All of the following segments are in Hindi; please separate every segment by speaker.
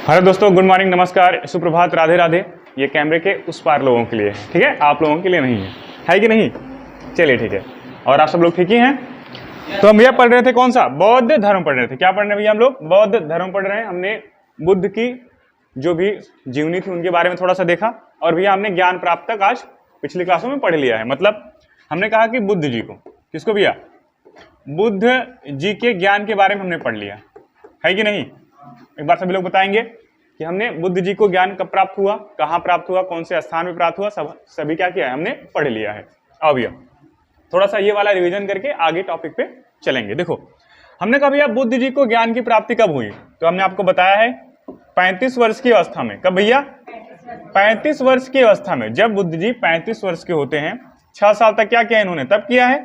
Speaker 1: हेलो दोस्तों, गुड मॉर्निंग, नमस्कार, सुप्रभात, राधे राधे। ये कैमरे के उस पार लोगों के लिए, ठीक है, आप लोगों के लिए नहीं है कि नहीं? चलिए ठीक है। और आप सब लोग ठीक ही हैं? तो हम भैया पढ़ रहे थे कौन सा? बौद्ध धर्म पढ़ रहे थे। क्या पढ़ रहे हैं भैया हम लोग? बौद्ध धर्म पढ़ रहे हैं। हमने बुद्ध की जो भी जीवनी थी उनके बारे में थोड़ा सा देखा, और भैया हमने ज्ञान प्राप्त तक आज पिछली क्लासों में पढ़ लिया है। मतलब हमने कहा कि बुद्ध जी को, किसको भैया? बुद्ध जी के ज्ञान के बारे में हमने पढ़ लिया है कि नहीं? एक बार सभी लोग बताएंगे कि हमने बुद्ध जी को ज्ञान कब प्राप्त हुआ, कहाँ प्राप्त हुआ, कौन से स्थान में प्राप्त हुआ, सभी क्या किया है, हमने पढ़ लिया है। अब भैया थोड़ा सा ये वाला रिवीजन करके आगे टॉपिक पे चलेंगे। देखो, हमने कहा भैया बुद्ध जी को ज्ञान की प्राप्ति कब हुई, तो हमने आपको बताया है 35 वर्ष की अवस्था में। कब भैया? 35 वर्ष की अवस्था में। जब बुद्ध जी 35 वर्ष के होते हैं, 6 साल तक क्या किया इन्होंने? तब किया है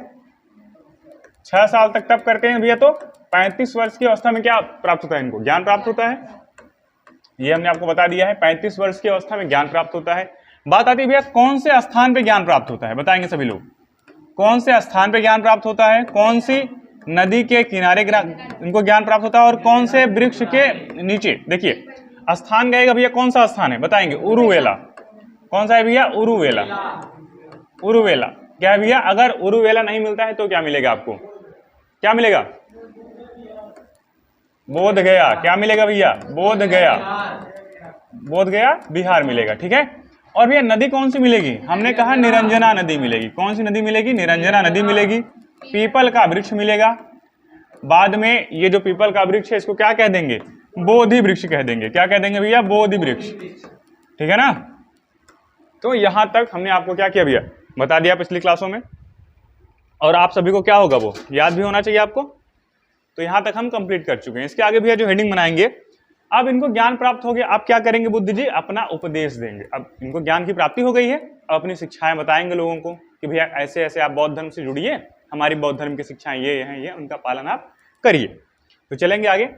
Speaker 1: 6 साल तक तब करते हैं भैया। तो 35 वर्ष की अवस्था में क्या प्राप्त होता है इनको? ज्ञान प्राप्त होता है। ये हमने आपको बता दिया है, 35 वर्ष की अवस्था में ज्ञान प्राप्त होता है। बात आती है भैया कौन से स्थान पे ज्ञान प्राप्त होता है? बताएंगे सभी लोग, कौन से स्थान पे ज्ञान प्राप्त होता है? कौन सी नदी के किनारे इनको ज्ञान प्राप्त होता है, और कौन से वृक्ष के नीचे? देखिए स्थान गएगा भैया, कौन सा स्थान है बताएंगे? उरुवेला। कौन सा है भैया? उरुवेला। उरुवेला क्या है भैया? अगर उरुवेला नहीं मिलता है तो क्या मिलेगा आपको? क्या मिलेगा? बोध गया। क्या मिलेगा भैया? बोध गया। बोध गया बिहार मिलेगा, ठीक है। और भैया नदी कौन सी मिलेगी? हमने कहा निरंजना नदी मिलेगी। कौन सी नदी मिलेगी? निरंजना नदी मिलेगी। पीपल का वृक्ष मिलेगा। बाद में ये जो पीपल का वृक्ष है इसको क्या कह देंगे? बोधि वृक्ष कह देंगे। क्या कह देंगे भैया? बोधि वृक्ष, ठीक है ना। तो यहां तक हमने आपको क्या किया भैया? बता दिया पिछली क्लासों में, और आप सभी को क्या होगा वो याद भी होना चाहिए आपको। तो यहां तक हम कंप्लीट कर चुके हैं। इसके आगे भैया जो हेडिंग बनाएंगे, अब इनको ज्ञान प्राप्त हो गया, अब क्या करेंगे बुद्ध जी? अपना उपदेश देंगे। अब इनको ज्ञान की प्राप्ति हो गई है, अब अपनी शिक्षाएं बताएंगे लोगों को कि भैया ऐसे ऐसे आप बौद्ध धर्म से जुड़िए, हमारी बौद्ध धर्म की शिक्षाएं ये हैं, ये उनका पालन आप करिए। तो चलेंगे आगे।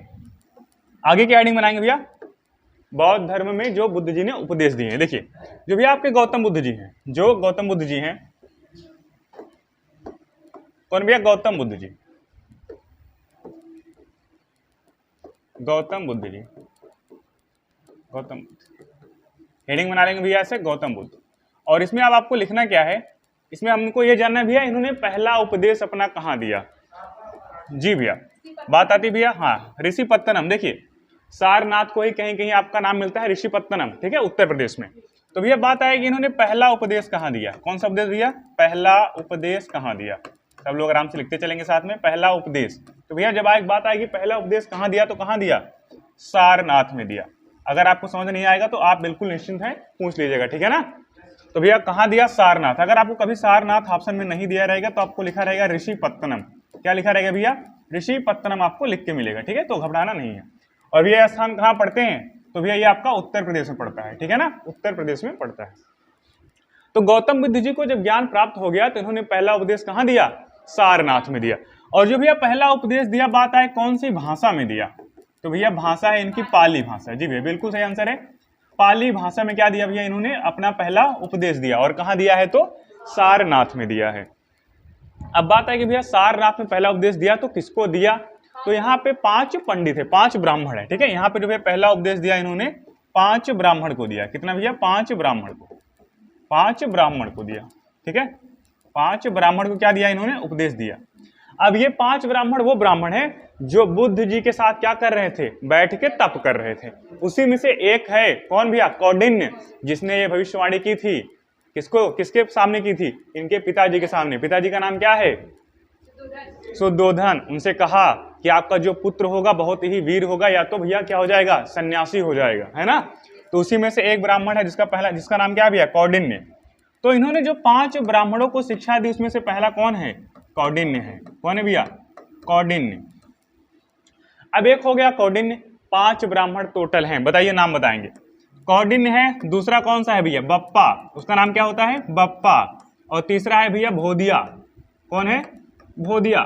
Speaker 1: आगे क्या हेडिंग बनाएंगे भैया? बौद्ध धर्म में जो बुद्ध जी ने उपदेश दिए हैं। देखिए जो भैया आपके गौतम बुद्ध जी हैं, जो गौतम बुद्ध जी हैं, कौन भैया? गौतम बुद्ध जी। गौतम बुद्ध जी, गौतम बुद्ध। हेडिंग बना लेंगे भैया ऐसे, गौतम बुद्ध। और इसमें अब आपको लिखना क्या है? इसमें हमको ये जानना है भैया इन्होंने पहला उपदेश अपना कहाँ दिया। जी भैया बात आती भैया, हाँ, ऋषिपत्तनम। देखिए सारनाथ को ही कहीं कहीं आपका नाम मिलता है ऋषिपत्तनम, ठीक है, उत्तर प्रदेश में। तो भैया बात आएगी इन्होंने पहला उपदेश कहाँ दिया? कौन सा उपदेश भैया? पहला उपदेश कहाँ दिया? सब लोग आराम से लिखते चलेंगे साथ में, पहला उपदेश। तो भैया जब एक बात आएगी पहला उपदेश कहाँ दिया, तो कहाँ दिया? सारनाथ में दिया। अगर आपको समझ नहीं आएगा तो आप बिल्कुल निश्चिंत हैं, पूछ लीजिएगा, ठीक है ना। तो भैया कहाँ दिया? सारनाथ। अगर आपको कभी सारनाथ ऑप्शन में नहीं दिया रहेगा तो आपको लिखा रहेगा ऋषिपत्तनम। क्या लिखा रहेगा भैया? ऋषिपत्तनम आपको लिख के मिलेगा, ठीक है, तो घबराना नहीं है। और भैया स्थान कहाँ पढ़ते हैं? तो भैया ये आपका उत्तर प्रदेश में पड़ता है, ठीक है ना, उत्तर प्रदेश में पड़ता है। तो गौतम बुद्ध जी को जब ज्ञान प्राप्त हो गया तो इन्होंने पहला उपदेश कहाँ दिया? सारनाथ में दिया। और जो भैया पहला उपदेश दिया, बात आए कौन सी भाषा में दिया? तो भैया भाषा है इनकी पाली भाषा। जी भैया बिल्कुल सही आंसर है, पाली भाषा में क्या दिया भैया इन्होंने? अपना पहला उपदेश दिया। और कहाँ दिया है? तो सारनाथ में दिया है। अब बात है कि भैया सारनाथ में पहला उपदेश दिया तो किसको दिया? तो यहाँ पे 5 पंडित है, 5 ब्राह्मण है, ठीक है। यहाँ पे जो भैया पहला उपदेश दिया इन्होंने 5 ब्राह्मण को दिया। कितना भैया? 5 ब्राह्मण को, 5 ब्राह्मण को दिया, ठीक है। 5 ब्राह्मण को क्या दिया इन्होंने? उपदेश दिया। अब ये 5 ब्राह्मण वो ब्राह्मण है जो बुद्ध जी के साथ क्या कर रहे थे? बैठ के तप कर रहे थे। उसी में से एक है कौन भैया? कौंडिन्य, जिसने ये भविष्यवाणी की थी। किसको, किसके सामने की थी? इनके पिताजी के सामने। पिताजी का नाम क्या है? सुद्धोधन। उनसे कहा कि आपका जो पुत्र होगा बहुत ही वीर होगा, या तो भैया क्या हो जाएगा? सन्यासी हो जाएगा, है ना। तो उसी में से एक ब्राह्मण है जिसका नाम क्या है भैया? कौंडिन्य। तो इन्होंने जो 5 ब्राह्मणों को शिक्षा दी उसमें से पहला कौन है? कौंडिन्य है। कौन है भैया? कौंडिन्य। अब एक हो गया कौंडिन्य, 5 ब्राह्मण टोटल हैं, बताइए नाम बताएंगे। कौंडिन्य है, दूसरा कौन सा है भैया? बप्पा। उसका नाम क्या होता है? बप्पा। और तीसरा है भैया भोदिया। कौन है? भोदिया।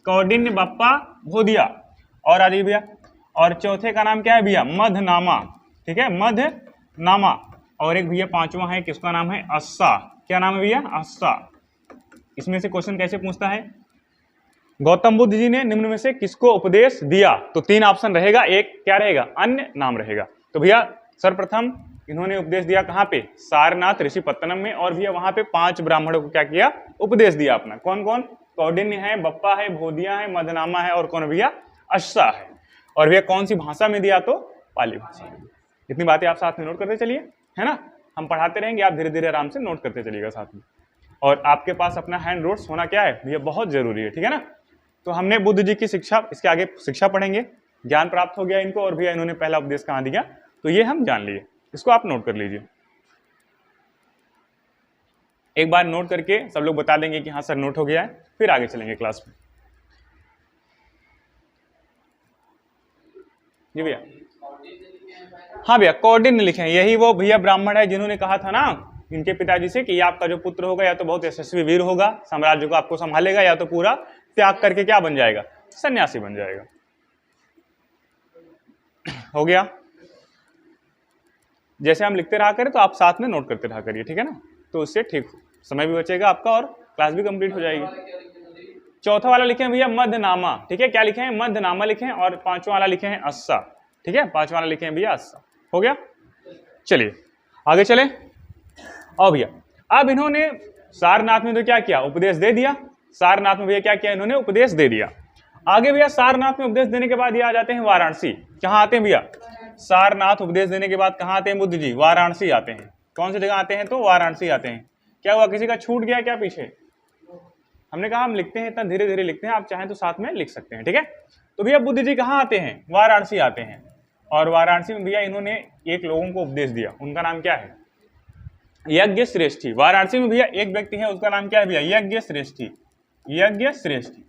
Speaker 1: कौंडिन्य, बप्पा, भोदिया। और आ जाइए भैया, और चौथे का नाम क्या है भैया? मधनामा, ठीक है, मधनामा। और एक भैया 5वां है, किसका नाम है? अस्सा। क्या नाम है भैया? अस्सा। इसमें से क्वेश्चन कैसे पूछता है? गौतम बुद्ध जी ने निम्न में से किसको उपदेश दिया? तो 3 ऑप्शन रहेगा, एक क्या रहेगा? अन्य नाम रहेगा। तो भैया सर्वप्रथम इन्होंने उपदेश दिया कहाँ पे, सारनाथ ऋषिपत्तनम में, और भैया वहां पे 5 ब्राह्मणों को क्या किया, उपदेश दिया अपना। कौन कौन, कौंडिन्य है, बप्पा है, भोदिया है, मदनामा है, और कौन भैया, अश्सा है। और भैया कौन सी भाषा में दिया, तो पाली भाषा में। इतनी बातें आप साथ में नोट करते चलिए, है ना, हम पढ़ाते रहेंगे, आप धीरे धीरे आराम से नोट करते चलिएगा साथ में। और आपके पास अपना हैंड नोट्स होना क्या है भैया, बहुत जरूरी है, ठीक है ना। तो हमने बुद्ध जी की शिक्षा, इसके आगे शिक्षा पढ़ेंगे, ज्ञान प्राप्त हो गया इनको, और भैया इन्होंने पहला उपदेश कहाँ दिया, तो ये हम जान लिए, इसको आप नोट कर लीजिए। एक बार नोट करके सब लोग बता देंगे कि हाँ सर नोट हो गया है, फिर आगे चलेंगे क्लास में। जी भैया, हाँ भैया कौंडिन्य लिखे हैं, यही वो भैया ब्राह्मण है जिन्होंने कहा था ना इनके पिताजी से कि ये आपका जो पुत्र होगा या तो बहुत यशस्वी वीर होगा, साम्राज्य को आपको संभालेगा, या तो पूरा त्याग करके क्या बन जाएगा, सन्यासी बन जाएगा। हो गया, जैसे हम लिखते रहा करें तो आप साथ में नोट करते रहा करिए, ठीक है ना, तो उससे ठीक समय भी बचेगा आपका और क्लास भी कंप्लीट हो जाएगी। चौथा वाला लिखे हैं भैया मध्यनामा, ठीक है, क्या लिखे हैं, मध्यनामा लिखे हैं, और 5वां वाला लिखे हैं अस्सा, ठीक है, 5वां वाला लिखे हैं भैया अस्सा। हो गया, चलिए आगे चले। और भैया अब इन्होंने सारनाथ में तो क्या किया, उपदेश दे दिया, सारनाथ में भैया क्या किया, इन्होंने उपदेश दे दिया। आगे भैया सारनाथ में उपदेश देने के बाद ये आ जाते हैं वाराणसी। कहाँ आते हैं भैया, सारनाथ उपदेश देने के बाद कहाँ आते हैं बुद्ध जी, वाराणसी आते हैं। कौन सी जगह आते हैं, तो वाराणसी आते हैं। क्या हुआ, किसी का छूट गया क्या पीछे, हमने कहा हम लिखते हैं इतना धीरे धीरे लिखते हैं, आप चाहें तो साथ में लिख सकते हैं, ठीक है। तो भैया बुद्ध जी कहाँ आते हैं, वाराणसी आते हैं, और वाराणसी में भैया इन्होंने एक लोगों को उपदेश दिया, उनका नाम क्या है, यज्ञ श्रेष्ठी। वाराणसी में भैया एक व्यक्ति है, उसका नाम क्या है भैया, यज्ञ श्रेष्ठी, यज्ञ श्रेष्ठी।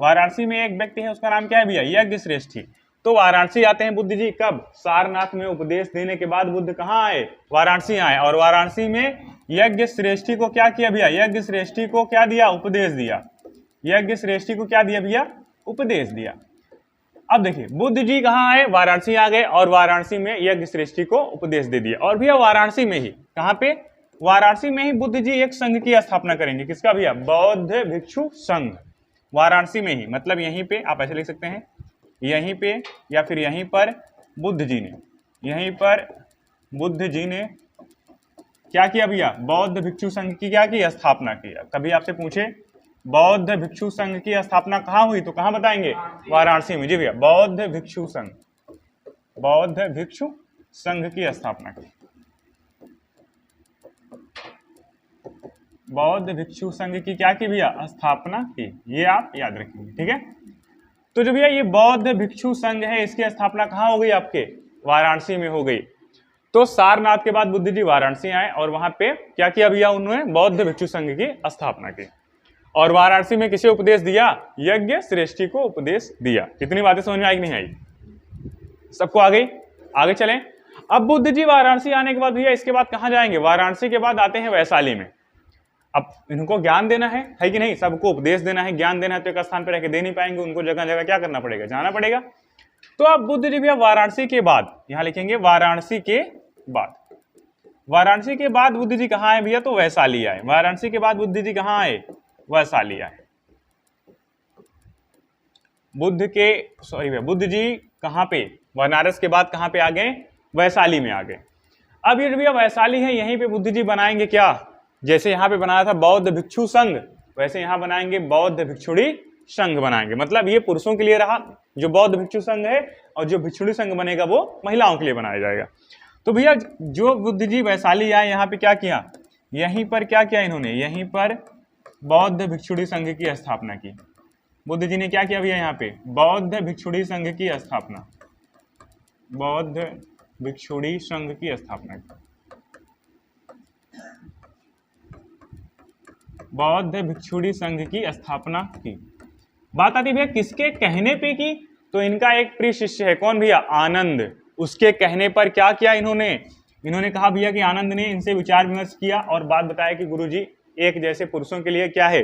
Speaker 1: वाराणसी में एक व्यक्ति है, उसका नाम क्या है भैया, यज्ञ श्रेष्ठी। तो वाराणसी आते हैं बुद्ध जी, कब, सारनाथ में उपदेश देने के बाद बुद्ध कहाँ आए, वाराणसी आए, और वाराणसी में यज्ञ श्रेष्ठी को क्या किया भैया, यज्ञ श्रेष्ठी को क्या दिया, उपदेश दिया, यज्ञ श्रेष्ठी को क्या दिया भैया, उपदेश दिया। अब देखिए बुद्ध जी कहाँ आए, वाराणसी आ गए, और वाराणसी में यज्ञ श्रेष्ठी को उपदेश दे दिया। और भैया वाराणसी में ही, कहाँ पे, वाराणसी में ही बुद्ध जी एक संघ की स्थापना करेंगे, किसका भैया, बौद्ध भिक्षु संघ। वाराणसी में ही, मतलब यहीं पे आप ऐसे लिख सकते हैं, यहीं पे या फिर यहीं पर बुद्ध जी ने, यहीं पर बुद्ध जी ने क्या किया भैया, बौद्ध भिक्षु संघ की क्या की, स्थापना की। कभी आपसे पूछे बौद्ध भिक्षु संघ की स्थापना कहाँ हुई, तो कहाँ बताएंगे, वाराणसी में। जी भैया, बौद्ध भिक्षु संघ, बौद्ध भिक्षु संघ की स्थापना की, बौद्ध भिक्षु संघ की क्या की भैया, स्थापना की। ये आप याद रखेंगे, ठीक है। तो जो भैया ये बौद्ध भिक्षु संघ है, इसकी स्थापना कहाँ हो गई, आपके वाराणसी में हो गई। तो सारनाथ के बाद बुद्ध जी वाराणसी आए, और वहां पे क्या किया भैया, उन्होंने बौद्ध भिक्षु संघ की स्थापना की। और वाराणसी में किसे उपदेश दिया, यज्ञ श्रेष्ठी को उपदेश दिया। कितनी बातें समझ में आई कि नहीं आई, सबको आ गई। आगे चलें। अब बुद्ध जी वाराणसी आने के बाद भैया इसके बाद कहाँ जाएंगे, वाराणसी के बाद आते हैं वैशाली में। अब इनको ज्ञान देना है कि नहीं, सबको उपदेश देना है, ज्ञान देना है, तो एक स्थान पर रह के दे नहीं पाएंगे, उनको जगह जगह क्या करना पड़ेगा, जाना पड़ेगा। तो अब बुद्ध जी भैया वाराणसी के बाद, यहां लिखेंगे वाराणसी के बाद, वाराणसी के बाद बुद्ध जी कहाँ आए भैया, तो वैशाली आए। वाराणसी के बाद बुद्ध जी कहाँ आए, वैशाली आए। बुद्ध जी कहाँ पे, बनारस के बाद कहाँ पे आ गए, वैशाली में आ गए। अब ये भैया वैशाली है, यहीं पे बुद्ध जी बनाएंगे क्या, जैसे यहाँ पे बनाया था बौद्ध भिक्षु संघ, वैसे यहाँ बनाएंगे बौद्ध भिक्षुणी संघ बनाएंगे। मतलब ये पुरुषों के लिए रहा जो बौद्ध भिक्षु संघ है, और जो भिक्षुणी संघ बनेगा वो महिलाओं के लिए बनाया जाएगा। तो भैया जो बुद्ध जी वैशाली आए, यहाँ पे क्या किया, यहीं पर क्या किया इन्होंने, यहीं पर बौद्ध भिक्षुणी संघ की स्थापना की। बुद्ध जी ने क्या किया भैया, यहाँ पे बौद्ध भिक्षुणी संघ की स्थापना, बौद्ध भिक्षुणी संघ की स्थापना की, बौद्ध भिक्षुणी संघ की स्थापना की। बात आती भैया किसके कहने पे की, तो इनका एक प्रिय शिष्य है, कौन भैया, आनंद। उसके कहने पर क्या किया इन्होंने कहा भैया कि आनंद ने इनसे विचार विमर्श किया और बात बताया कि गुरुजी एक जैसे पुरुषों के लिए क्या है,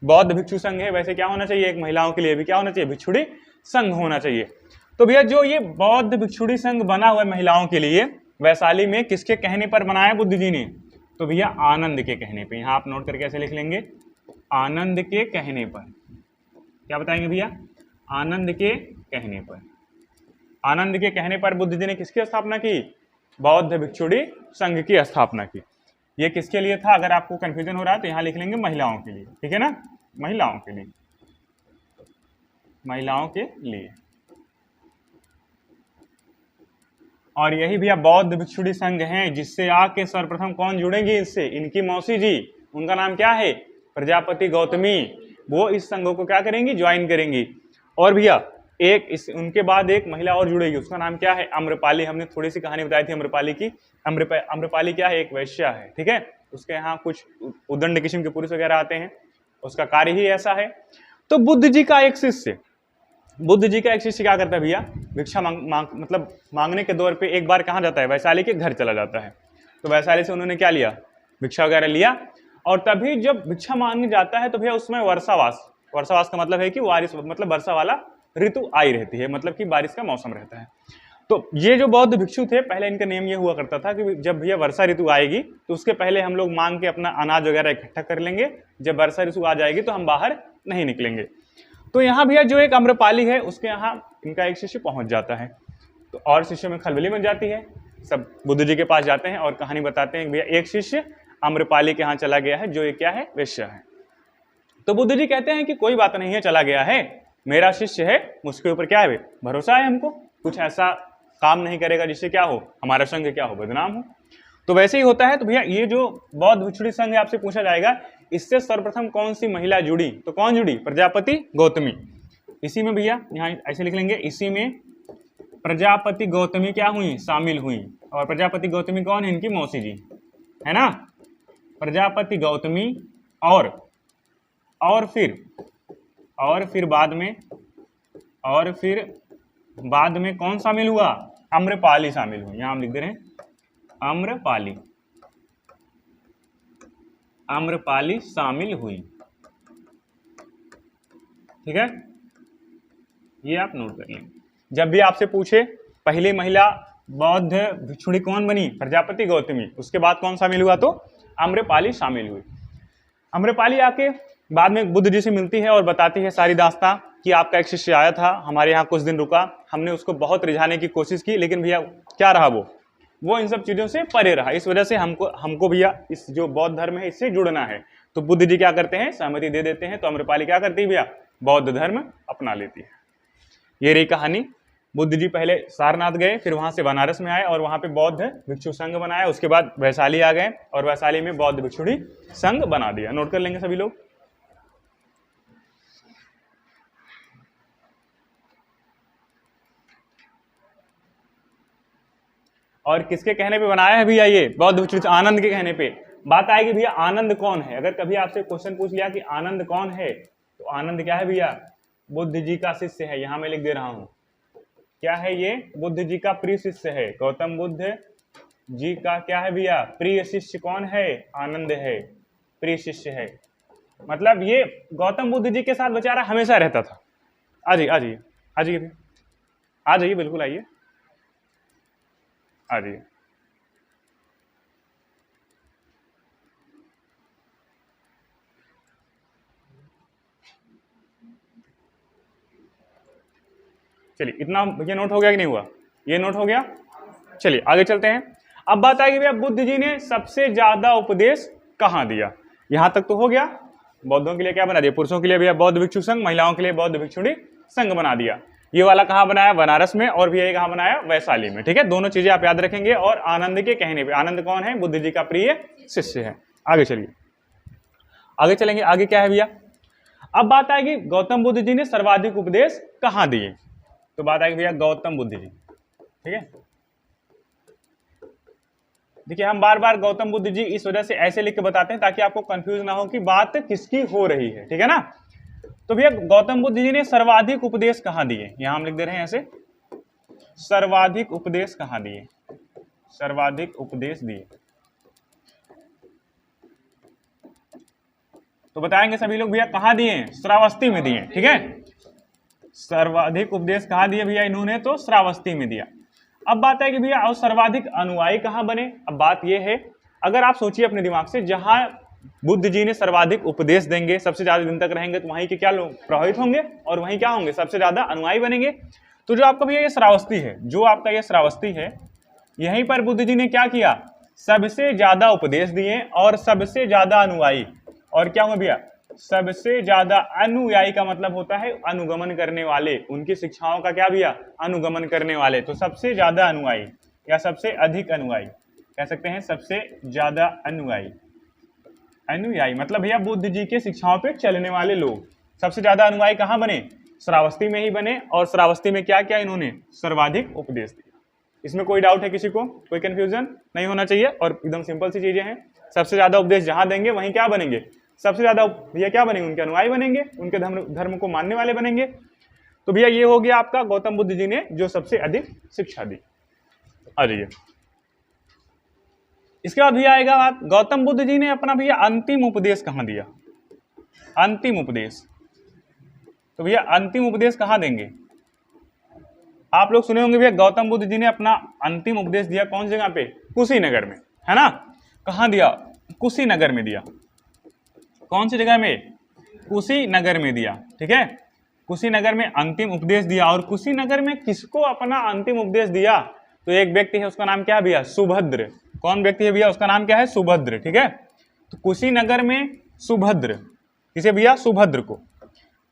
Speaker 1: बौद्ध भिक्षु संघ है, वैसे क्या होना चाहिए, एक महिलाओं के लिए भी क्या होना चाहिए, भिक्षुणी संघ होना चाहिए। तो भैया जो ये बौद्ध भिक्षुणी संघ बना हुआ है महिलाओं के लिए, वैशाली में किसके कहने पर बनाया बुद्ध जी ने, तो भैया आनंद के कहने पे। यहां आप नोट करके ऐसे लिख लेंगे, आनंद के कहने पर। क्या बताएंगे भैया, आनंद के कहने पर। आनंद के कहने पर बुद्ध जी ने किसकी स्थापना की? बौद्ध भिक्षुणी संघ की स्थापना की। ये किसके लिए था? अगर आपको कंफ्यूजन हो रहा है तो यहां लिख लेंगे महिलाओं के लिए, ठीक है ना, महिलाओं के लिए, महिलाओं के लिए। और यही भैया बौद्ध भिक्षुणी संघ हैं, जिससे आके सर्वप्रथम कौन जुड़ेंगे इससे? इनकी मौसी जी, उनका नाम क्या है? प्रजापति गौतमी। वो इस संघ को क्या करेंगी? ज्वाइन करेंगी। और भैया एक उनके बाद एक महिला और जुड़ेगी, उसका नाम क्या है? अम्रपाली। हमने थोड़ी सी कहानी बताई थी अम्रपाली की। अम्रपाली क्या है? एक वैश्या है, ठीक है। उसके यहाँ कुछ उदंड किस्म के पुरुष वगैरह आते हैं, उसका कार्य ही ऐसा है। तो बुद्ध जी का एक शिष्य क्या करता है भैया? भिक्षा मतलब मांगने के दौर पे एक बार कहाँ जाता है? वैशाली के घर चला जाता है। तो वैशाली से उन्होंने क्या लिया? भिक्षा वगैरह लिया। और तभी जब भिक्षा मांगने जाता है तो भैया उसमें वर्षावास का मतलब है कि बारिश, मतलब वर्षा वाला ऋतु आई रहती है, मतलब कि बारिश का मौसम रहता है। तो ये जो बौद्ध भिक्षु थे, पहले इनका नियम ये हुआ करता था कि जब भैया वर्षा ऋतु आएगी तो उसके पहले हम लोग मांग के अपना अनाज वगैरह इकट्ठा कर लेंगे, जब वर्षा ऋतु आ जाएगी तो हम बाहर नहीं निकलेंगे। तो यहाँ भैया जो एक अम्रपाली है, उसके यहाँ इनका एक शिष्य पहुंच जाता है। तो और शिष्यों में खलबली मच जाती है, सब बुद्ध जी के पास जाते हैं और कहानी बताते हैं भैया एक शिष्य अम्रपाली के यहाँ चला गया है, जो एक क्या है? वेश्या है। तो बुद्ध जी कहते हैं कि कोई बात नहीं है, चला गया है, मेरा शिष्य है, उसके ऊपर क्या है? भरोसा है हमको, कुछ ऐसा काम नहीं करेगा जिससे क्या हो? हमारा संघ क्या हो? बदनाम हो। तो वैसे ही होता है। तो भैया ये जो बौद्ध भिक्षुणी संघ है, आपसे पूछा जाएगा इससे सर्वप्रथम कौन सी महिला जुड़ी? तो कौन जुड़ी? प्रजापति गौतमी। इसी में भैया यहाँ ऐसे लिख लेंगे, इसी में प्रजापति गौतमी क्या हुई? शामिल हुई। और प्रजापति गौतमी कौन है? इनकी मौसी जी, है ना। प्रजापति गौतमी और फिर बाद में कौन शामिल हुआ? अम्रपाली शामिल हुई। यहां हम लिख दे रहे हैं अम्रपाली शामिल हुई, ठीक है। ये आप नोट कर लेंगे। जब भी आपसे पूछे पहली महिला बौद्ध भिक्षुणी कौन बनी? प्रजापति गौतमी। उसके बाद कौन शामिल हुआ? तो अम्रपाली शामिल हुई। अम्रपाली आके बाद में बुद्ध जी से मिलती है और बताती है सारी दास्तां कि आपका एक शिष्य आया था, हमारे यहाँ कुछ दिन रुका, हमने उसको बहुत रिझाने की कोशिश की, लेकिन भैया क्या रहा? वो इन सब चीजों से परे रहा। इस वजह से हमको भैया इस जो बौद्ध धर्म है इससे जुड़ना है। तो बुद्ध जी क्या करते हैं? सहमति दे देते हैं। तो अम्रपाली क्या करती है भैया? बौद्ध धर्म अपना लेती है। ये रही कहानी। बुद्ध जी पहले सारनाथ गए, फिर वहां से बनारस में आए और वहां पे बौद्ध भिक्षु संघ बनाया। उसके बाद वैशाली आ गए और वैशाली में बौद्ध भिक्षुणी संघ बना दिया। नोट कर लेंगे सभी लोग। और किसके कहने पे बनाया है भैया? ये बौद्ध भिक्षु आनंद के कहने पे। बात आएगी भैया आनंद कौन है? अगर कभी आपसे क्वेश्चन पूछ लिया कि आनंद कौन है, तो आनंद क्या है भैया? बुद्ध जी का शिष्य है। यहां मैं लिख दे रहा हूं, क्या है ये? बुद्ध जी का प्रिय शिष्य है। गौतम बुद्ध जी का क्या है भैया? प्रिय शिष्य कौन है? आनंद है, प्रिय शिष्य है। मतलब ये गौतम बुद्ध जी के साथ बेचारा हमेशा रहता था। आ जाइए बिल्कुल आइए, आ जाइए। चलिए, इतना ये नोट हो गया कि नहीं हुआ? ये नोट हो गया। चलिए आगे चलते हैं। अब बात आएगी भैया बुद्ध जी ने सबसे ज्यादा उपदेश कहाँ दिया? यहां तक तो हो गया। बौद्धों के लिए क्या बना दिया? पुरुषों के लिए भैया बौद्ध भिक्षु संघ, महिलाओं के लिए बौद्ध भिक्षुणी संघ बना दिया। ये वाला कहाँ बनाया? बनारस में। और भैया ये कहाँ बनाया? वैशाली में, ठीक है। दोनों चीजें आप याद रखेंगे। और आनंद के कहने पे, आनंद कौन है? बुद्ध जी का प्रिय शिष्य है। आगे चलिए, आगे चलेंगे। आगे क्या है भैया? अब बात आएगी गौतम बुद्ध जी ने सर्वाधिक उपदेश कहाँ दिए? तो बात आएगी भैया गौतम बुद्ध जी, ठीक है। देखिए हम बार बार गौतम बुद्ध जी इस वजह से ऐसे लिख के बताते हैं ताकि आपको कंफ्यूज ना हो कि बात किसकी हो रही है, ठीक है ना। तो भैया गौतम बुद्ध जी ने सर्वाधिक उपदेश कहाँ दिए? यहां हम लिख दे रहे हैं ऐसे, सर्वाधिक उपदेश कहाँ दिए? सर्वाधिक उपदेश दिए तो बताएंगे सभी लोग भैया कहाँ दिए? श्रावस्ती में दिए, ठीक है। सर्वाधिक उपदेश कहाँ दिए भैया इन्होंने? तो श्रावस्ती में दिया। अब बात है कि भैया और सर्वाधिक अनुयायी कहाँ बने? अब बात यह है, अगर आप सोचिए अपने दिमाग से, जहां बुद्ध जी ने सर्वाधिक उपदेश देंगे, सबसे ज्यादा दिन तक रहेंगे, तो वहीं के क्या लोग प्रभावित होंगे और वहीं क्या होंगे? सबसे ज्यादा अनुयायी बनेंगे। तो जो आपका भैया ये श्रावस्ती है, जो आपका ये श्रावस्ती है, यहीं पर बुद्ध जी ने क्या किया, सबसे ज्यादा उपदेश दिए और सबसे ज्यादा अनुयायी, और क्या हुआ भैया, सबसे ज्यादा अनुयायी का मतलब होता है अनुगमन करने वाले, उनकी शिक्षाओं का क्या भैया, अनुगमन करने वाले। तो सबसे ज्यादा अनुयायी या सबसे अधिक अनुयायी कह सकते हैं, सबसे ज्यादा अनुयायी, अनुयायी मतलब भैया बुद्ध जी के शिक्षाओं पे चलने वाले लोग। सबसे ज्यादा अनुयायी कहाँ बने, श्रावस्ती में ही बने, और श्रावस्ती में क्या किया इन्होंने, सर्वाधिक उपदेश दिया। इसमें कोई डाउट है किसी को, कोई कंफ्यूजन नहीं होना चाहिए, और एकदम सिंपल सी चीजें हैं। सबसे ज्यादा उपदेश जहां देंगे वहीं क्या बनेंगे, सबसे ज्यादा भैया क्या बनेंगे, उनके अनुयायी बनेंगे, उनके धर्म को मानने वाले बनेंगे। तो भैया ये हो गया आपका गौतम बुद्ध जी ने जो सबसे अधिक शिक्षा दी। आ जाइए, इसके बाद भैया आएगा बात, गौतम बुद्ध जी ने अपना भैया अंतिम उपदेश कहां दिया, अंतिम उपदेश। तो भैया अंतिम उपदेश कहां देंगे, आप लोग सुने होंगे भैया गौतम बुद्ध जी ने अपना अंतिम उपदेश दिया कौन सी जगह पे, कुशीनगर में, है ना। कहां दिया, कुशीनगर में दिया। कौन सी जगह में, कुशीनगर में दिया, ठीक है। कुशीनगर में अंतिम उपदेश दिया। और कुशीनगर में किसको अपना अंतिम उपदेश दिया, तो एक व्यक्ति है, उसका नाम क्या है भैया, सुभद्र। कौन व्यक्ति है भैया, उसका नाम क्या है, सुभद्र, ठीक है। तो कुशीनगर में सुभद्र, किसे भैया, सुभद्र को।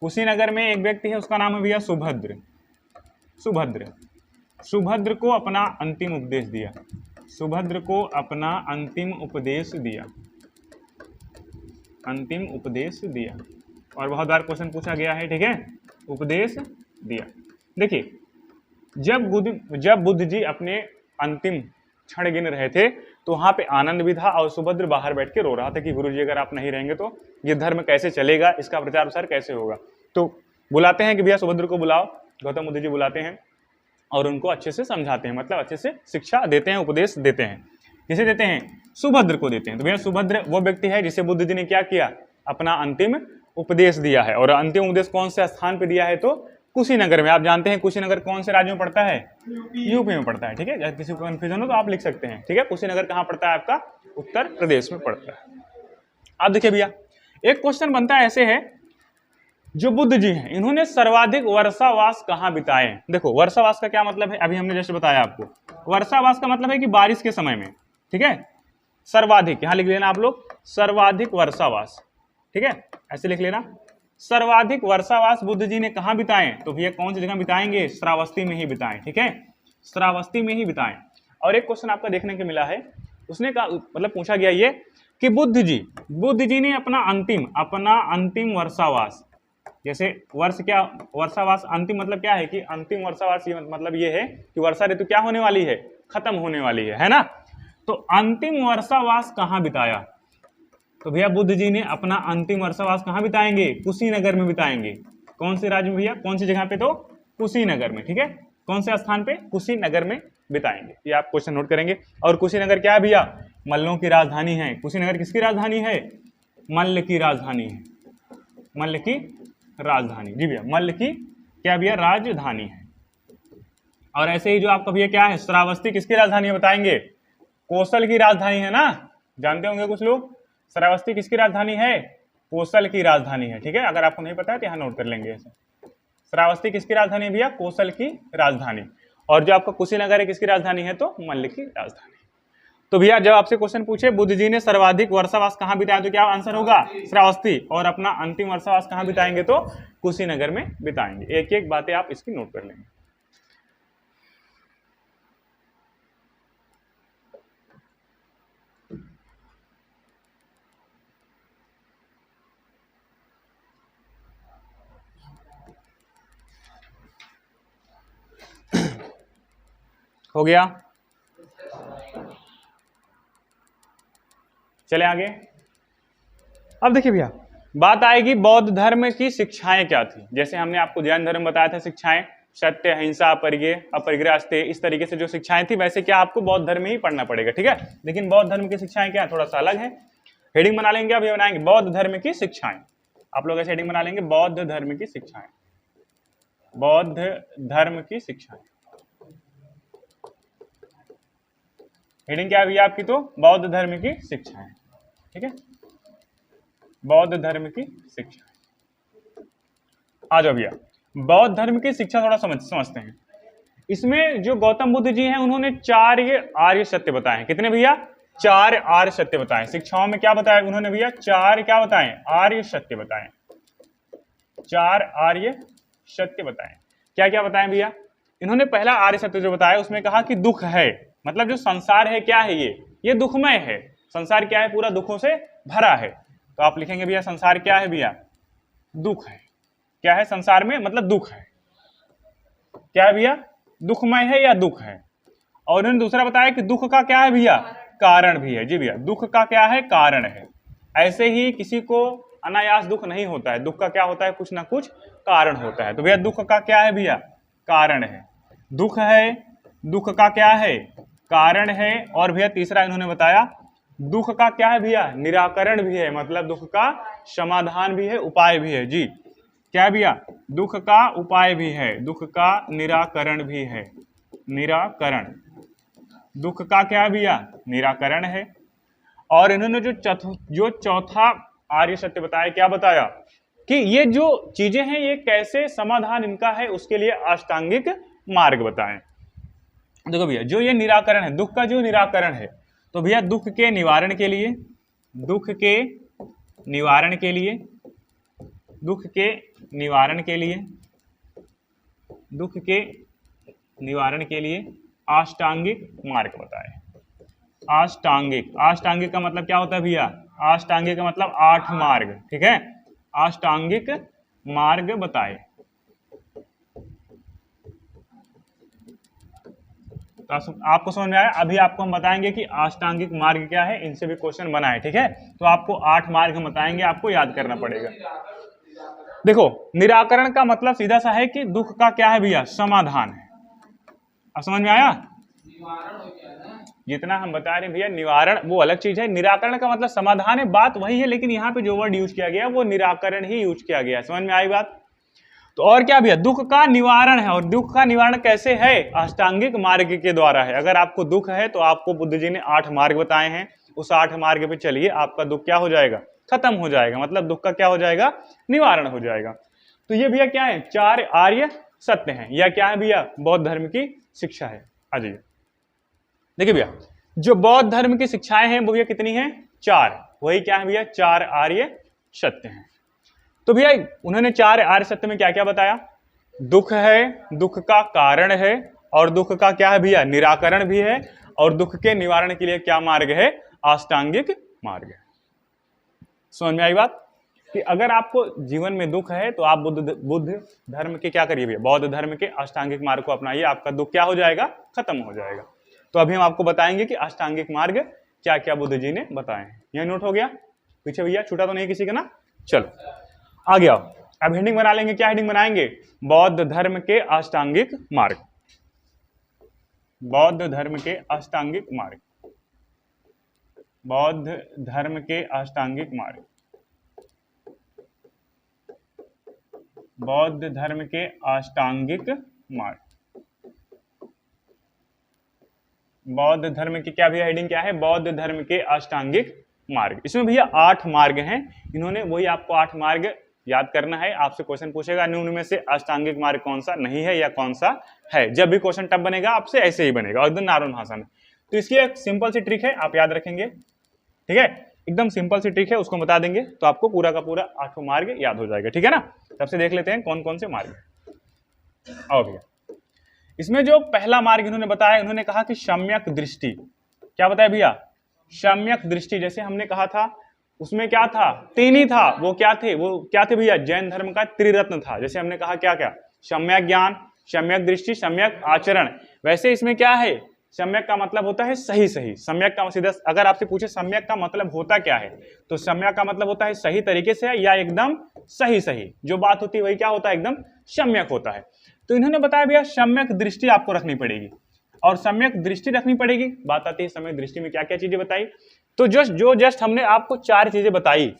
Speaker 1: कुशीनगर में एक व्यक्ति है, उसका नाम है भैया सुभद्र। सुभद्र, सुभद्र को अपना अंतिम उपदेश दिया, सुभद्र को अपना अंतिम उपदेश दिया, अंतिम उपदेश दिया। और बहुत बार क्वेश्चन पूछा गया है, ठीक है, उपदेश दिया। देखिए जब बुद्ध जी अपने अंतिम क्षण गिन रहे थे तो वहां पे आनंद भी था, और सुभद्र बाहर बैठ के रो रहा था कि गुरु जी अगर आप नहीं रहेंगे तो ये धर्म कैसे चलेगा, इसका प्रचार प्रसार कैसे होगा। तो बुलाते हैं कि भैया सुभद्र को बुलाओ, गौतम बुद्ध जी बुलाते हैं और उनको अच्छे से समझाते हैं, मतलब अच्छे से शिक्षा देते हैं, उपदेश देते हैं। किसे देते हैं, सुभद्र को देते हैं। तो भैया सुभद्र वो व्यक्ति है जिसे बुद्ध जी ने क्या किया, अपना अंतिम उपदेश दिया है। और अंतिम उपदेश कौन से स्थान पे दिया है, तो कुशीनगर में। आप जानते हैं कुशीनगर कौन से राज्य में पड़ता है, यूपी में पड़ता है, ठीक है। अगर किसी को कंफ्यूजन हो तो आप लिख सकते हैं, ठीक है। कुशीनगर कहाँ पड़ता है आपका, उत्तर प्रदेश में पड़ता है। अब देखिए भैया एक क्वेश्चन बनता है ऐसे है, जो बुद्ध जी हैं इन्होंने सर्वाधिक वर्षावास कहाँ बिताए। देखो वर्षावास का क्या मतलब है, अभी हमने जैसे बताया आपको, वर्षावास का मतलब है कि बारिश के समय में, ठीक है। सर्वाधिक यहां लिख लेना आप लोग, सर्वाधिक वर्षावास, ठीक है, ऐसे लिख लेना। सर्वाधिक वर्षावास बुद्ध जी ने कहाँ बिताए, तो भैया कौन सी जगह बिताएंगे, श्रावस्ती में ही बिताएं, ठीक है, श्रावस्ती में ही बिताएं। और एक क्वेश्चन आपका देखने को मिला है, उसने कहा मतलब पूछा गया ये कि बुद्ध जी ने अपना अंतिम वर्षावास, जैसे वर्ष क्या, वर्षावास अंतिम मतलब क्या है कि अंतिम वर्षावास मतलब ये है कि वर्षा ऋतु क्या होने वाली है, खत्म होने वाली है ना। तो अंतिम वर्षावास कहाँ बिताया, तो भैया बुद्ध जी ने अपना अंतिम वर्षावास कहाँ बिताएंगे, कुशीनगर में बिताएंगे। कौन से राज्य में भैया, कौन सी जगह पे, तो कुशीनगर में, ठीक है। कौन से स्थान पे, कुशीनगर में बिताएंगे, ये आप क्वेश्चन नोट करेंगे। और कुशीनगर क्या है भैया, मल्लों की राजधानी है। कुशीनगर किसकी राजधानी है, मल्ल की राजधानी है, मल्ल की राजधानी, जी भैया मल्ल की क्या भैया राजधानी है। और ऐसे ही जो आपका भैया क्या है, श्रावस्ती किसकी राजधानी है बताएंगे, कोसल की राजधानी है ना, जानते होंगे कुछ लोग। श्रावस्ती किसकी राजधानी है, कोसल की राजधानी है, ठीक है। अगर आपको नहीं पता है तो यहाँ नोट कर लेंगे ऐसे। श्रावस्ती किसकी राजधानी है भैया, कोसल की राजधानी। और जो आपका कुशीनगर है किसकी राजधानी है, तो मल्ल की राजधानी। तो भैया जब आपसे क्वेश्चन पूछे बुद्ध जी ने सर्वाधिक वर्षावास कहाँ बिताया, तो क्या आंसर होगा, श्रावस्ती। और अपना अंतिम वर्षावास कहाँ बिताएंगे, तो कुशीनगर में बिताएंगे। एक एक बातें आप इसकी नोट कर लेंगे। हो गया, चले आगे। अब देखिए भैया बात आएगी बौद्ध धर्म की शिक्षाएं क्या थी। जैसे हमने आपको जैन धर्म बताया था शिक्षाएं, सत्य, अहिंसा, अपरिग्रह, अस्तेय, इस तरीके से जो शिक्षाएं थी, वैसे क्या आपको बौद्ध धर्म में ही पढ़ना पड़ेगा, ठीक है। लेकिन बौद्ध धर्म की शिक्षाएं क्या थोड़ा सा अलग है। हेडिंग बना लेंगे, अभी बनाएंगे बौद्ध धर्म की शिक्षाएं। आप लोग ऐसे हेडिंग बना लेंगे, बौद्ध धर्म की शिक्षाएं, बौद्ध धर्म की शिक्षाएं। हेडिंग क्या है आपकी, तो बौद्ध धर्म की शिक्षाएं, ठीक है, बौद्ध धर्म की शिक्षा। आ जाओ भैया, बौद्ध धर्म की शिक्षा थोड़ा समझते हैं। इसमें जो गौतम बुद्ध जी हैं उन्होंने 4 ये आर्य सत्य बताए हैं। कितने भैया? 4 आर्य सत्य बताए। शिक्षाओं में क्या बताया उन्होंने भैया? 4 क्या बताए? आर्य सत्य बताए। 4 आर्य सत्य बताए। क्या क्या बताए भैया? इन्होंने पहला आर्य सत्य जो बताया उसमें कहा कि दुख है, मतलब जो संसार है क्या है, ये दुखमय है। संसार क्या है? पूरा दुखों से भरा है। तो आप लिखेंगे भैया संसार क्या है भैया? दुख है। क्या है संसार में? मतलब दुख है। क्या है भैया? दुखमय है या दुख है। और उन्होंने दूसरा बताया कि दुख का क्या है भैया? कारण भी है। जी भैया, दुख का क्या है? कारण है। ऐसे ही किसी को अनायास दुख नहीं होता है, दुख का क्या होता है? कुछ ना कुछ कारण होता है। तो भैया दुख का क्या है भैया? कारण है। दुख है, दुख का क्या है? कारण है। और भैया तीसरा इन्होंने बताया दुख का क्या है भैया? निराकरण भी है, मतलब दुख का समाधान भी है, उपाय भी है। जी क्या है भैया? दुख का उपाय भी है, दुख का निराकरण भी है। निराकरण, दुख का क्या है भैया? निराकरण है। और इन्होंने जो चौथा आर्य सत्य बताया, क्या बताया? कि ये जो चीजें हैं ये कैसे समाधान इनका है, उसके लिए अष्टांगिक मार्ग बताएं। देखो भैया, जो ये निराकरण है, दुख का जो निराकरण है, तो भैया दुख के निवारण के लिए, दुख के निवारण के लिए, दुख के निवारण के लिए, दुख के निवारण के लिए अष्टांगिक मार्ग बताए। अष्टांगिक, अष्टांगिक का मतलब क्या होता है भैया? अष्टांगिक का मतलब 8 मार्ग। ठीक है, अष्टांगिक मार्ग बताए। तो आपको समझ में आया? अभी आपको हम बताएंगे कि अष्टांगिक मार्ग क्या है, इनसे भी क्वेश्चन बना है। ठीक है, तो आपको 8 मार्ग हम बताएंगे, आपको याद करना पड़ेगा। देखो, निराकरण का मतलब सीधा सा है कि दुख का क्या है भैया? समाधान है। अब समझ में आया? जितना हम बता रहे हैं भैया निवारण वो अलग चीज है, निराकरण का मतलब समाधान है, बात वही है, लेकिन यहाँ पे जो वर्ड यूज किया गया वो निराकरण ही यूज किया गया। समझ में आई बात? तो और क्या भैया? दुख का निवारण है। और दुख का निवारण कैसे है? अष्टांगिक मार्ग के द्वारा है। अगर आपको दुख है तो आपको बुद्ध जी ने 8 मार्ग बताए हैं, उस 8 मार्ग पे चलिए, आपका दुख क्या हो जाएगा? खत्म हो जाएगा, मतलब दुख का क्या हो जाएगा? निवारण हो जाएगा। तो ये भैया क्या है? 4 आर्य सत्य हैं, या क्या है भैया? बौद्ध धर्म की शिक्षा है। आ जाइए, देखिए भैया जो बौद्ध धर्म की शिक्षाएं हैं वो भैया कितनी हैं? 4। वही क्या है भैया? 4 आर्य सत्य हैं। तो भैया उन्होंने 4 आर्य सत्य में क्या क्या बताया? दुख है, दुख का कारण है, और दुख का क्या है भैया? निराकरण भी है, और दुख के निवारण के लिए क्या मार्ग है? अष्टांगिक मार्ग है। समझ में आई बात? कि अगर आपको जीवन में दुख है तो आप बुद्ध धर्म के क्या करिए भैया? बौद्ध धर्म के अष्टांगिक मार्ग को अपनाइए, आपका दुख क्या हो जाएगा? खत्म हो जाएगा। तो अभी हम आपको बताएंगे कि अष्टांगिक मार्ग क्या क्या बुद्ध जी ने बताए हैं। यह नोट हो गया? पीछे भैया छूटा तो नहीं किसी का ना? चलो आगे आओ, अब हेडिंग बना लेंगे। क्या हेडिंग बनाएंगे? बौद्ध धर्म के अष्टांगिक मार्ग। बौद्ध धर्म के अष्टांगिक मार्ग, बौद्ध धर्म के अष्टांगिक मार्ग, बौद्ध धर्म के अष्टांगिक मार्ग। बौद्ध धर्म की क्या भैया हेडिंग क्या है? बौद्ध धर्म के अष्टांगिक मार्ग। इसमें भैया 8 मार्ग हैं, इन्होंने वही आपको 8 मार्ग याद करना है। आपसे क्वेश्चन पूछेगा निम्न में से अष्टांगिक मार्ग कौन सा नहीं है या कौन सा है। जब भी क्वेश्चन टफ बनेगा आपसे ऐसे ही बनेगा, एकदम नॉर्मल भाषा में। तो इसकी एक सिंपल सी ट्रिक है, आप याद रखेंगे। ठीक है, एकदम सिंपल सी ट्रिक है, उसको बता देंगे तो आपको पूरा का पूरा 8 मार्ग याद हो जाएगा। ठीक है ना? तब से देख लेते हैं कौन कौन से मार्ग है। आओ भैया, इसमें जो पहला मार्ग इन्होंने बताया, इन्होंने कहा कि सम्यक दृष्टि। क्या बताया भैया? सम्यक दृष्टि। जैसे हमने कहा था उसमें क्या था? 3 ही था। वो क्या थे? वो क्या थे भैया? जैन धर्म का त्रिरत्न था। जैसे हमने कहा क्या क्या? सम्यक ज्ञान, सम्यक दृष्टि, सम्यक आचरण। वैसे इसमें क्या है? सम्यक का मतलब होता है सही सही। सम्यक का सीधा अगर आपसे पूछे सम्यक का मतलब होता क्या है, तो सम्यक का मतलब होता है सही तरीके से या एकदम सही सही। जो बात होती है वही क्या होता है? एकदम सम्यक होता है। तो इन्होंने बताया भैया सम्यक दृष्टि आपको रखनी पड़ेगी, और सम्यक दृष्टि रखनी पड़ेगी। बात आती है सम्यक दृष्टि में क्या क्या चीजें बताई, तो जस्ट हमने आपको 4 चीजें बताई।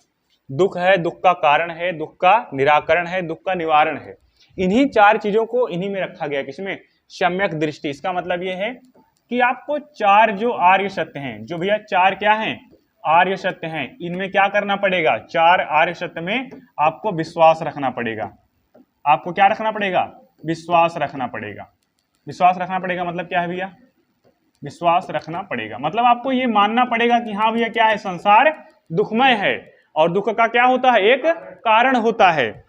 Speaker 1: दुख है, दुख का कारण है, दुख का निराकरण है, दुख का निवारण है। इन्हीं 4 चीजों को इन्हीं में रखा गया, किसमें? सम्यक दृष्टि। इसका मतलब यह है कि आपको 4 जो आर्य सत्य हैं, जो भैया 4 क्या हैं? आर्य सत्य हैं, इनमें क्या करना पड़ेगा? 4 आर्य सत्य में आपको विश्वास रखना पड़ेगा। आपको क्या रखना पड़ेगा? विश्वास रखना पड़ेगा। विश्वास रखना पड़ेगा मतलब क्या है भैया? विश्वास रखना पड़ेगा मतलब आपको ये मानना पड़ेगा कि हाँ भैया क्या है, संसार दुखमय है और दुख का क्या होता है? एक कारण होता है,